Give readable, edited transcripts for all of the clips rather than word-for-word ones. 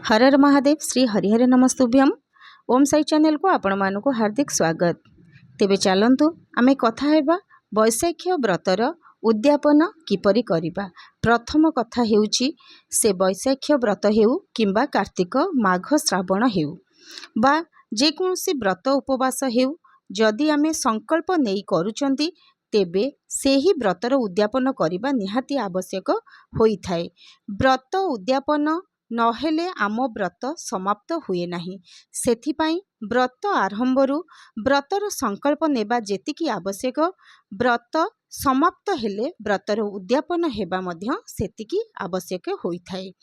हर हर महादेव श्री हरिहर नमस्तुभ्यम। ओम Sai channel को आपण मानक हार्दिक स्वागत। तेबे चलंतु आमे कथा हेबा वैशाख व्रतर उद्यापन किपरि करिबा। प्रथम कथा हेउची से वैशाख व्रत हेउ किंबा कार्तिक माघ श्रावण हेउ बा जे कोनोसी व्रत उपवास हेउ, जदि आमे संकल्प नेई करूचंती तेबे सेही व्रतर उद्यापन करिबा निहाती आवश्यक होइथाए। व्रत उद्यापन नहेले आम व्रत समाप्त हुए नाही। सेथिपाई व्रत आरंभरू व्रतर संकल्प नेबा जेतिकी आवश्यक, व्रत समाप्त हेले व्रतर उद्यापन हेबा मध्य सेतिकी आवश्यक होइथाए।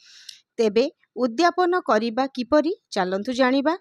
तेबे उद्यापन करिबा किपरि चलंतु जानिबा।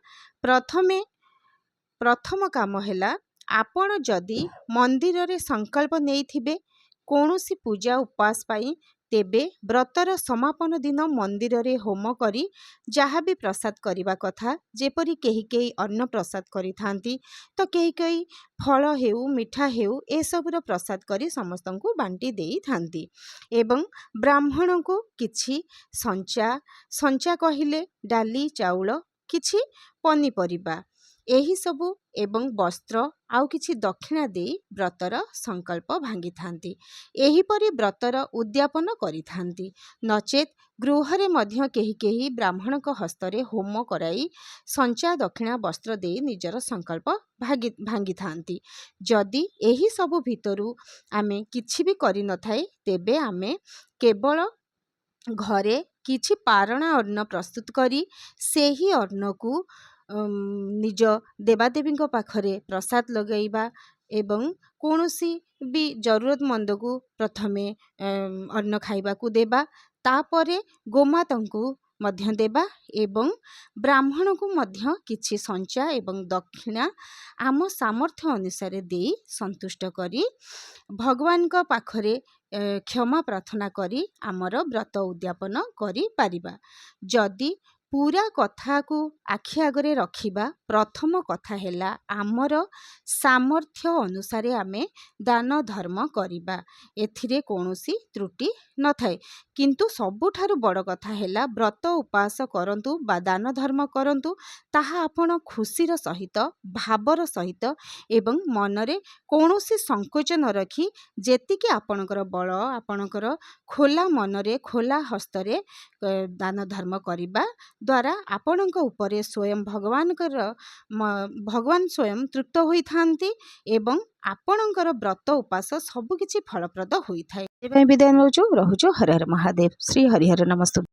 प्रथम काम हेला, आपण जदि मंदिर रे संकल्प नेइथिबे कौनसी पूजा उपवास पाई, तेबे व्रतर समापन दिन मंदिर रे होम करी जहाँ भी प्रसाद करिबा कथा, जेपरि केही केही अन्न प्रसाद करि थांती तो केही केही फल हेउ मिठा हेउ ए सबुर प्रसाद करी समस्तंकु बांटी देई थांती। एवं ब्राह्मण को किछि संचा कहिले डाली चाउल किछि पनीपरिबा एही सबु एवं वस्त्र आउ किछि दक्षिणा देई व्रतर संकल्प भांगी थांती। एही परि व्रतर उद्यापन करि थांती। नचेत गृहरे मध्य केही केही ब्राह्मण को हस्तरे होम कराई संचा दक्षिणा वस्त्र देई निजर संकल्प भांगी थांती। जदि एही सबु भितरु आमे किछि भी करि नथाए, तेबे आमे केवल घरे किछि पारणा अन्न प्रस्तुत करी सेही अन्न को निज देवादेवी पाखरे प्रसाद लगैबा एवं कौनसी भी जरूरतमंद को प्रथमे अन्न खाइबा को देबा, तापरे गोमाता को मध्य देबा एवं ब्राह्मण को मध्य किछि संचा एवं दक्षिणा आम सामर्थ्य अनुसार दे संतुष्ट करी भगवान का पाखरे क्षमा प्रार्थना करी आमर व्रत उद्यापन करि पारिबा। जदि पूरा कथा को आखि आगरे रखिबा, प्रथम कथा हेला आमर सामर्थ्य अनुसार आमे दान धर्म करिबा, एथिरे कौनसी त्रुटि न थाए। किंतु सबुठारु बड़ कथा हेला व्रत उपवास करंतु बा दान धर्म करंतु ताहा आपण खुशीर सहित भावर सहित एवं मनरे कौनसी संकोच न रखी जेतिके आपणकर बल आपणकर खोला मनरे खोला हस्तरे दान धर्म करिबा द्वारा आपणक उपरे स्वयं भगवान स्वयं तृप्त होई थांती एवं आपणकर व्रत उपास सबु किछि फलप्रद होई थाए। विदाय नौचु रहुचु। हर हर महादेव श्री हरिहर नमस्तुभ्यम।